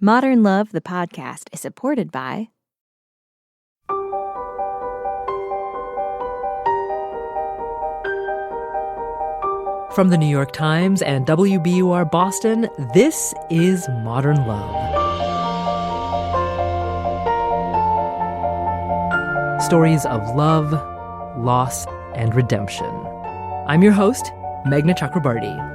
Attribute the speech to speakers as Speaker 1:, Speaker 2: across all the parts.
Speaker 1: Modern Love, the podcast, is supported by
Speaker 2: From the New York Times and WBUR Boston, this is Modern Love. Stories of love, loss, and redemption. I'm your host, Meghna Chakrabarty.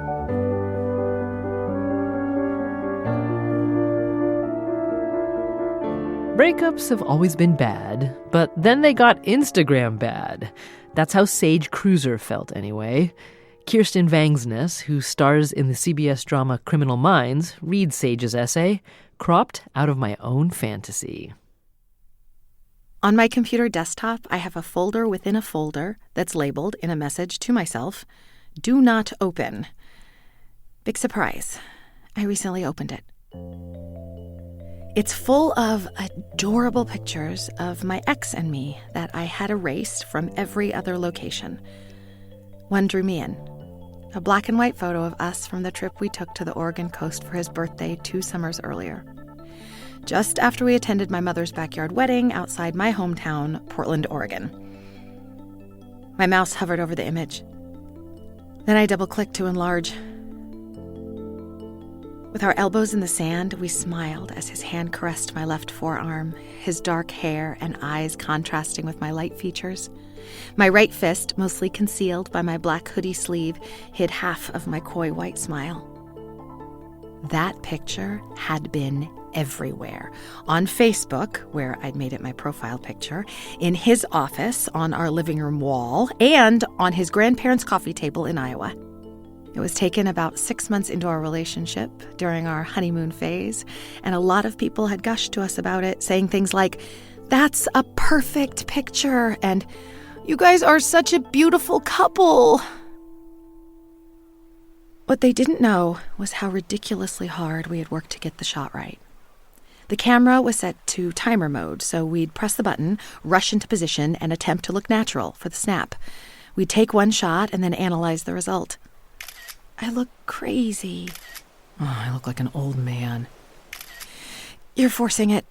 Speaker 2: Breakups have always been bad, but then they got Instagram bad. That's how Sage Cruiser felt anyway. Kirsten Vangsness, who stars in the CBS drama Criminal Minds, reads Sage's essay, Cropped Out of My Own Fantasy.
Speaker 3: On my computer desktop, I have a folder within a folder that's labeled in a message to myself, Do Not Open. Big surprise. I recently opened it. It's full of adorable pictures of my ex and me that I had erased from every other location. One drew me in. A black and white photo of us from the trip we took to the Oregon coast for his birthday 2 summers earlier. Just after we attended my mother's backyard wedding outside my hometown, Portland, Oregon. My mouse hovered over the image. Then I double-clicked to enlarge. With our elbows in the sand, we smiled as his hand caressed my left forearm, his dark hair and eyes contrasting with my light features. My right fist, mostly concealed by my black hoodie sleeve, hid half of my coy white smile. That picture had been everywhere. On Facebook, where I'd made it my profile picture, in his office, on our living room wall, and on his grandparents' coffee table in Iowa. It was taken about 6 months into our relationship, during our honeymoon phase, and a lot of people had gushed to us about it, saying things like, "That's a perfect picture," and "You guys are such a beautiful couple." What they didn't know was how ridiculously hard we had worked to get the shot right. The camera was set to timer mode, so we'd press the button, rush into position, and attempt to look natural for the snap. We'd take one shot and then analyze the result. I look crazy. Oh, I look like an old man. You're forcing it.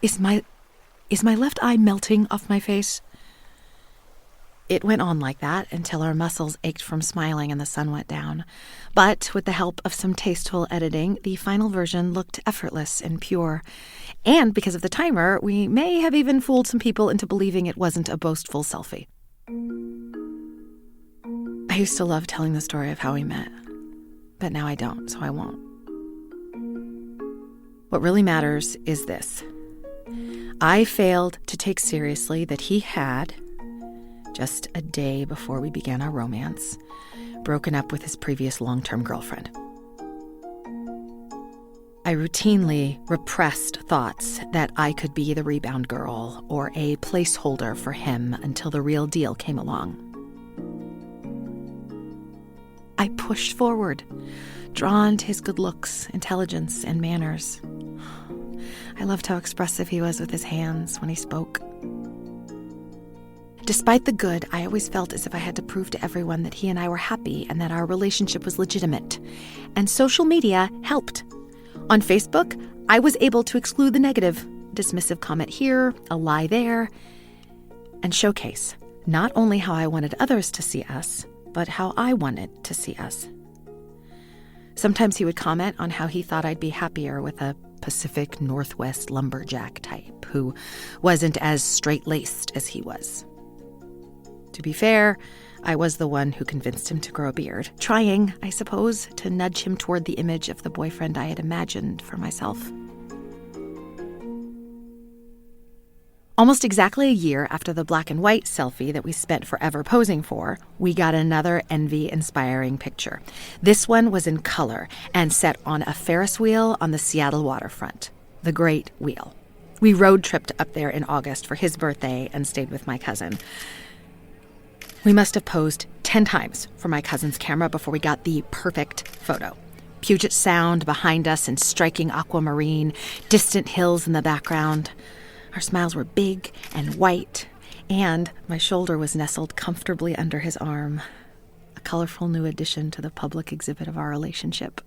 Speaker 3: Is my left eye melting off my face? It went on like that until our muscles ached from smiling and the sun went down. But with the help of some tasteful editing, the final version looked effortless and pure. And because of the timer, we may have even fooled some people into believing it wasn't a boastful selfie. I used to love telling the story of how we met, but now I don't, so I won't. What really matters is this. I failed to take seriously that he had, just a day before we began our romance, broken up with his previous long-term girlfriend. I routinely repressed thoughts that I could be the rebound girl or a placeholder for him until the real deal came along. I pushed forward, drawn to his good looks, intelligence, and manners. I loved how expressive he was with his hands when he spoke. Despite the good, I always felt as if I had to prove to everyone that he and I were happy and that our relationship was legitimate. And social media helped. On Facebook, I was able to exclude the negative, dismissive comment here, a lie there, and showcase not only how I wanted others to see us, but how I wanted to see us. Sometimes he would comment on how he thought I'd be happier with a Pacific Northwest lumberjack type who wasn't as straight-laced as he was. To be fair, I was the one who convinced him to grow a beard, trying, I suppose, to nudge him toward the image of the boyfriend I had imagined for myself. Almost exactly a year after the black and white selfie that we spent forever posing for, we got another envy-inspiring picture. This one was in color and set on a Ferris wheel on the Seattle waterfront, the Great Wheel. We road tripped up there in August for his birthday and stayed with my cousin. We must have posed 10 times for my cousin's camera before we got the perfect photo. Puget Sound behind us in striking aquamarine, distant hills in the background. Our smiles were big and white, and my shoulder was nestled comfortably under his arm, a colorful new addition to the public exhibit of our relationship.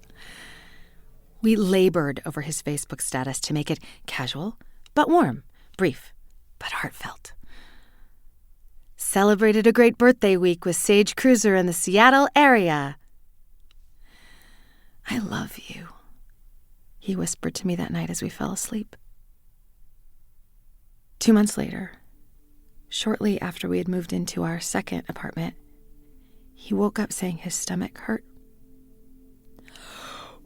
Speaker 3: We labored over his Facebook status to make it casual, but warm, brief, but heartfelt. Celebrated a great birthday week with Sage Cruiser in the Seattle area. I love you, he whispered to me that night as we fell asleep. 2 months later, shortly after we had moved into our second apartment, he woke up saying his stomach hurt.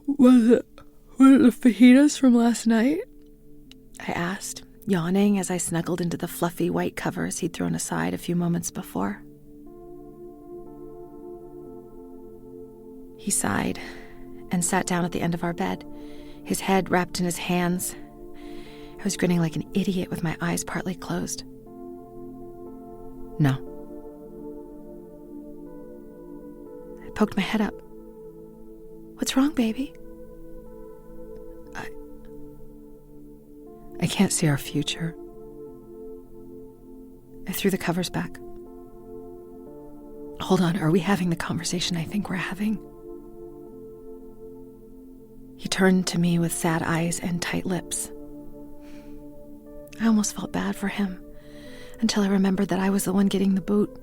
Speaker 3: Was it the fajitas from last night? I asked, yawning as I snuggled into the fluffy white covers he'd thrown aside a few moments before. He sighed and sat down at the end of our bed, his head wrapped in his hands. I was grinning like an idiot with my eyes partly closed. No. I poked my head up. What's wrong, baby? I can't see our future. I threw the covers back. Hold on, are we having the conversation I think we're having? He turned to me with sad eyes and tight lips. I almost felt bad for him until I remembered that I was the one getting the boot.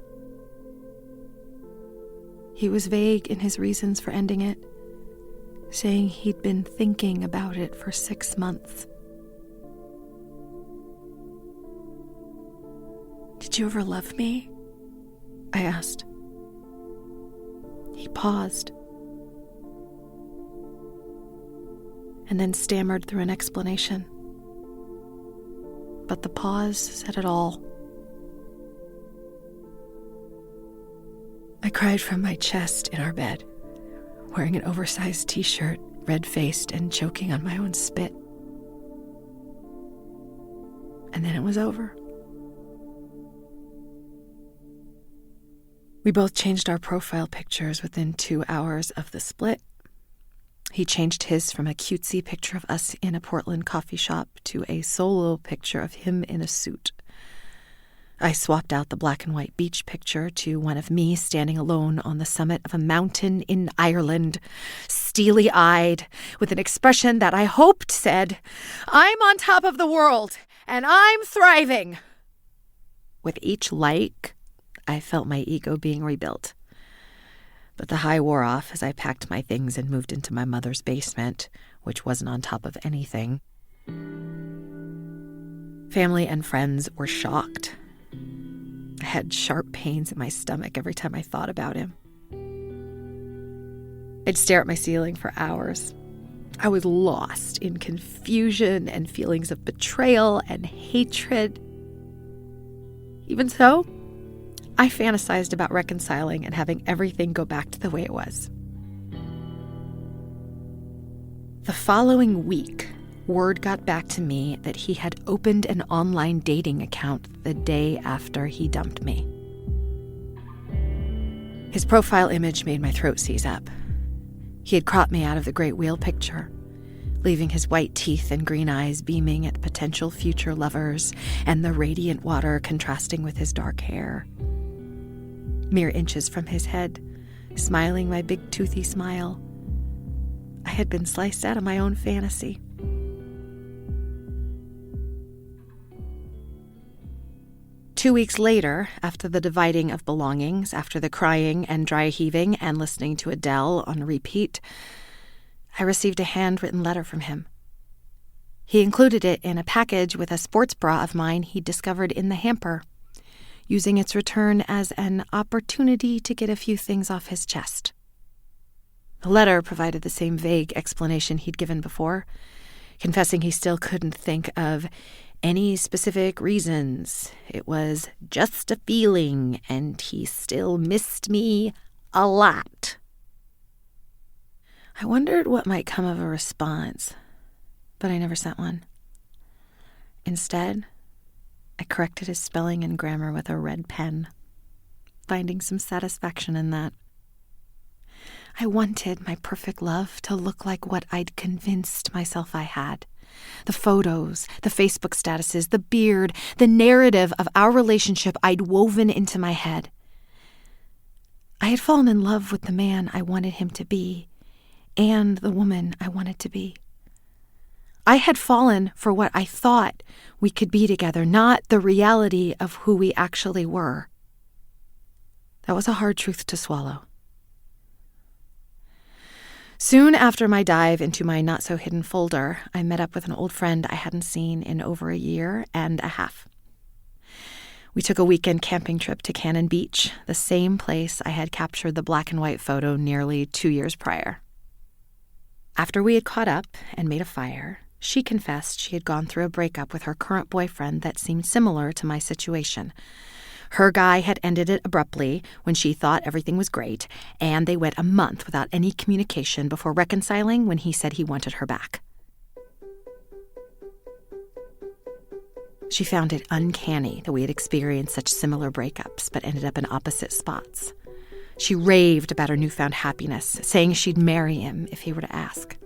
Speaker 3: He was vague in his reasons for ending it, saying he'd been thinking about it for 6 months. Did you ever love me? I asked. He paused and then stammered through an explanation. But the pause said it all. I cried from my chest in our bed, wearing an oversized t-shirt, red-faced and choking on my own spit. And then it was over. We both changed our profile pictures within 2 hours of the split. He changed his from a cutesy picture of us in a Portland coffee shop to a solo picture of him in a suit. I swapped out the black and white beach picture to one of me standing alone on the summit of a mountain in Ireland, steely-eyed, with an expression that I hoped said, "I'm on top of the world, and I'm thriving." With each like, I felt my ego being rebuilt. But the high wore off as I packed my things and moved into my mother's basement, which wasn't on top of anything. Family and friends were shocked. I had sharp pains in my stomach every time I thought about him. I'd stare at my ceiling for hours. I was lost in confusion and feelings of betrayal and hatred. Even so, I fantasized about reconciling and having everything go back to the way it was. The following week, word got back to me that he had opened an online dating account the day after he dumped me. His profile image made my throat seize up. He had cropped me out of the great wheel picture, leaving his white teeth and green eyes beaming at potential future lovers and the radiant water contrasting with his dark hair. Mere inches from his head, smiling my big toothy smile, I had been sliced out of my own fantasy. Two weeks later, after the dividing of belongings, after the crying and dry heaving and listening to Adele on repeat, I received a handwritten letter from him. He included it in a package with a sports bra of mine he'd discovered in the hamper, using its return as an opportunity to get a few things off his chest. The letter provided the same vague explanation he'd given before, confessing he still couldn't think of any specific reasons. It was just a feeling, and he still missed me a lot. I wondered what might come of a response, but I never sent one. Instead, I corrected his spelling and grammar with a red pen, finding some satisfaction in that. I wanted my perfect love to look like what I'd convinced myself I had. The photos, the Facebook statuses, the beard, the narrative of our relationship I'd woven into my head. I had fallen in love with the man I wanted him to be, and the woman I wanted to be. I had fallen for what I thought we could be together, not the reality of who we actually were. That was a hard truth to swallow. Soon after my dive into my not-so-hidden folder, I met up with an old friend I hadn't seen in over a year and a half. We took a weekend camping trip to Cannon Beach, the same place I had captured the black and white photo nearly 2 years prior. After we had caught up and made a fire, she confessed she had gone through a breakup with her current boyfriend that seemed similar to my situation. Her guy had ended it abruptly when she thought everything was great, and they went a month without any communication before reconciling when he said he wanted her back. She found it uncanny that we had experienced such similar breakups but ended up in opposite spots. She raved about her newfound happiness, saying she'd marry him if he were to ask.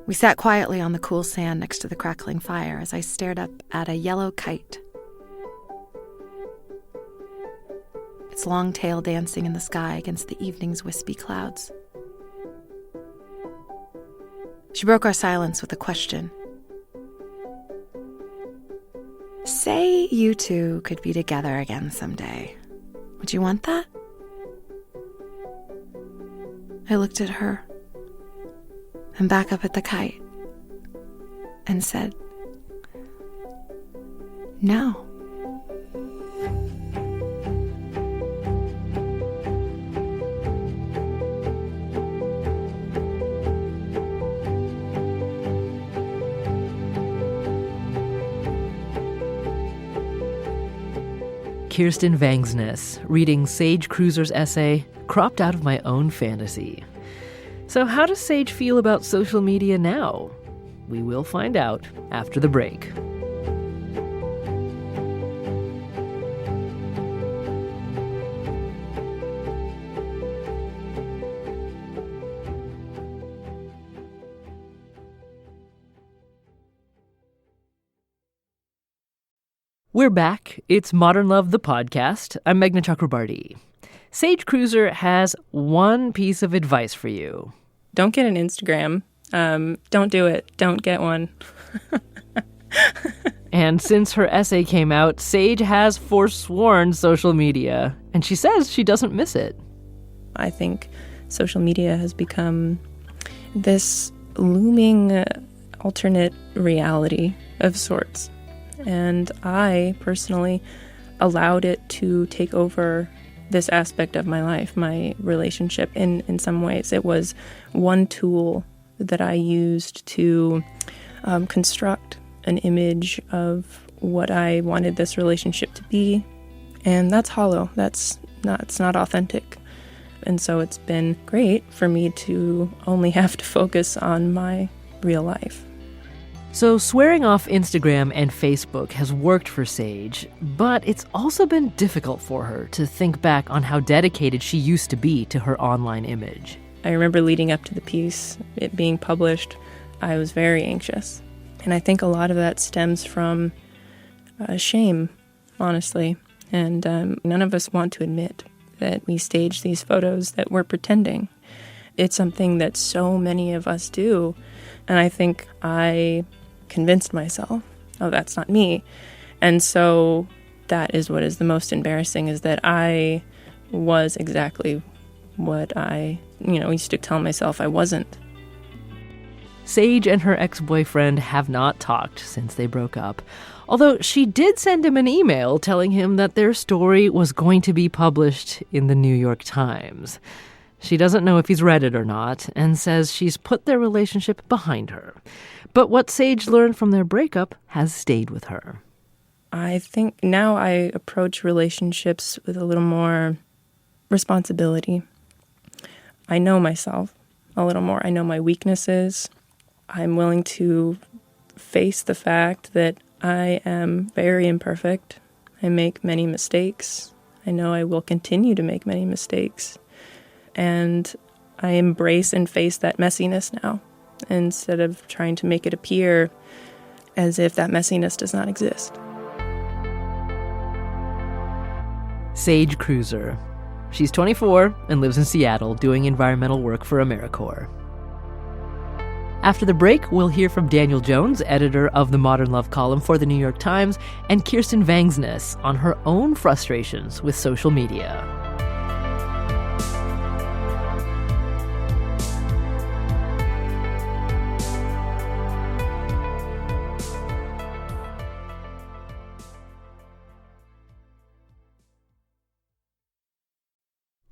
Speaker 3: We sat quietly on the cool sand next to the crackling fire as I stared up at a yellow kite. Its long tail dancing in the sky against the evening's wispy clouds. She broke our silence with a question. Say you two could be together again someday. Would you want that? I looked at her and back up at the kite and said, no.
Speaker 2: Kirsten Vangsness, reading Sage Cruiser's essay, cropped out of my own fantasy. So how does Sage feel about social media now? We will find out after the break. We're back. It's Modern Love, the podcast. I'm Meghna Chakrabarti. Sage Cruiser has one piece of advice for you.
Speaker 4: Don't get an Instagram. Don't do it. Don't get one.
Speaker 2: And since her essay came out, Sage has forsworn social media, and she says she doesn't miss it.
Speaker 4: I think social media has become this looming alternate reality of sorts. And I personally allowed it to take over this aspect of my life, my relationship. In some ways, it was one tool that I used to construct an image of what I wanted this relationship to be. And that's hollow. It's not authentic. And so it's been great for me to only have to focus on my real life.
Speaker 2: So swearing off Instagram and Facebook has worked for Sage, but it's also been difficult for her to think back on how dedicated she used to be to her online image.
Speaker 4: I remember leading up to the piece, it being published, I was very anxious. And I think a lot of that stems from shame, honestly. And none of us want to admit that we stage these photos, that we're pretending. It's something that so many of us do. And I think I convinced myself, oh, that's not me. And so that is what is the most embarrassing, is that I was exactly what I, used to tell myself I wasn't.
Speaker 2: Sage and her ex-boyfriend have not talked since they broke up, although she did send him an email telling him that their story was going to be published in the New York Times. She doesn't know if he's read it or not, and says she's put their relationship behind her. But what Sage learned from their breakup has stayed with her.
Speaker 4: I think now I approach relationships with a little more responsibility. I know myself a little more. I know my weaknesses. I'm willing to face the fact that I am very imperfect. I make many mistakes. I know I will continue to make many mistakes. And I embrace and face that messiness now, instead of trying to make it appear as if that messiness does not exist.
Speaker 2: Sage Cruiser. She's 24 and lives in Seattle doing environmental work for AmeriCorps. After the break, we'll hear from Daniel Jones, editor of the Modern Love column for the New York Times, and Kirsten Vangsness on her own frustrations with social media.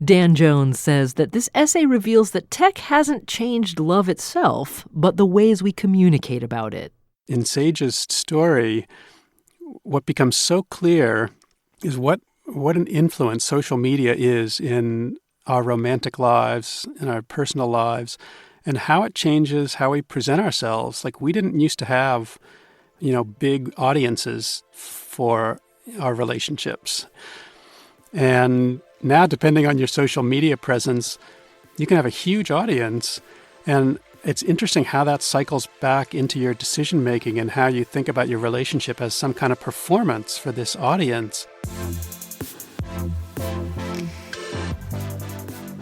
Speaker 2: Dan Jones says that this essay reveals that tech hasn't changed love itself, but the ways we communicate about it.
Speaker 5: In Sage's story, what becomes so clear is what an influence social media is in our romantic lives, in our personal lives, and how it changes how we present ourselves. Like, we didn't used to have, big audiences for our relationships. And now, depending on your social media presence, you can have a huge audience. And it's interesting how that cycles back into your decision-making and how you think about your relationship as some kind of performance for this audience.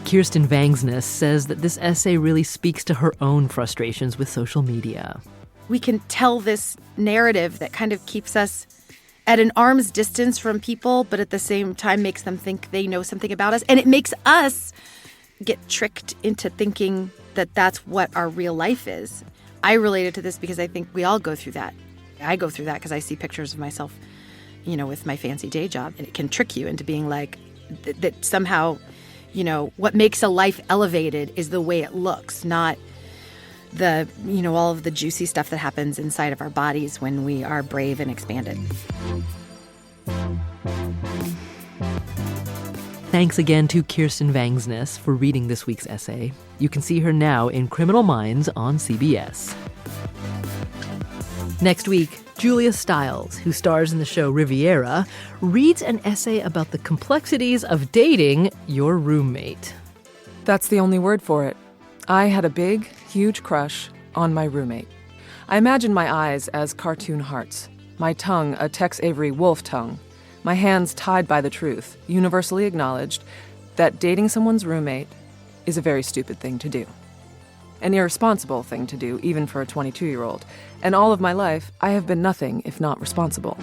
Speaker 2: Kirsten Vangsness says that this essay really speaks to her own frustrations with social media.
Speaker 3: We can tell this narrative that kind of keeps us at an arm's distance from people, but at the same time makes them think they know something about us. And it makes us get tricked into thinking that that's what our real life is. I related to this because I think we all go through that. I go through that because I see pictures of myself, with my fancy day job. And it can trick you into being like, that somehow, what makes a life elevated is the way it looks, not the, all of the juicy stuff that happens inside of our bodies when we are brave and expanded.
Speaker 2: Thanks again to Kirsten Vangsness for reading this week's essay. You can see her now in Criminal Minds on CBS. Next week, Julia Stiles, who stars in the show Riviera, reads an essay about the complexities of dating your roommate.
Speaker 6: That's the only word for it. I had a big, huge crush on my roommate. I imagined my eyes as cartoon hearts, my tongue a Tex Avery wolf tongue, my hands tied by the truth, universally acknowledged that dating someone's roommate is a very stupid thing to do. An irresponsible thing to do, even for a 22-year-old. And all of my life, I have been nothing if not responsible.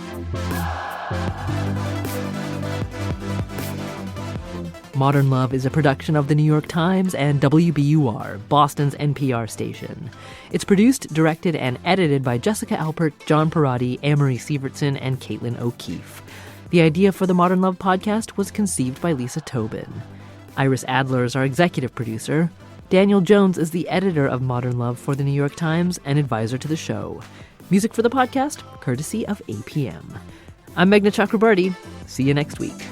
Speaker 2: Modern Love is a production of the New York Times and WBUR, Boston's NPR station. It's produced, directed, and edited by Jessica Alpert, John Perotti, Amory Sievertson, and Caitlin O'Keefe. The idea for the Modern Love podcast was conceived by Lisa Tobin. Iris Adler is our executive producer. Daniel Jones is the editor of Modern Love for the New York Times and advisor to the show. Music for the podcast, courtesy of APM. I'm Meghna Chakrabarti. See you next week.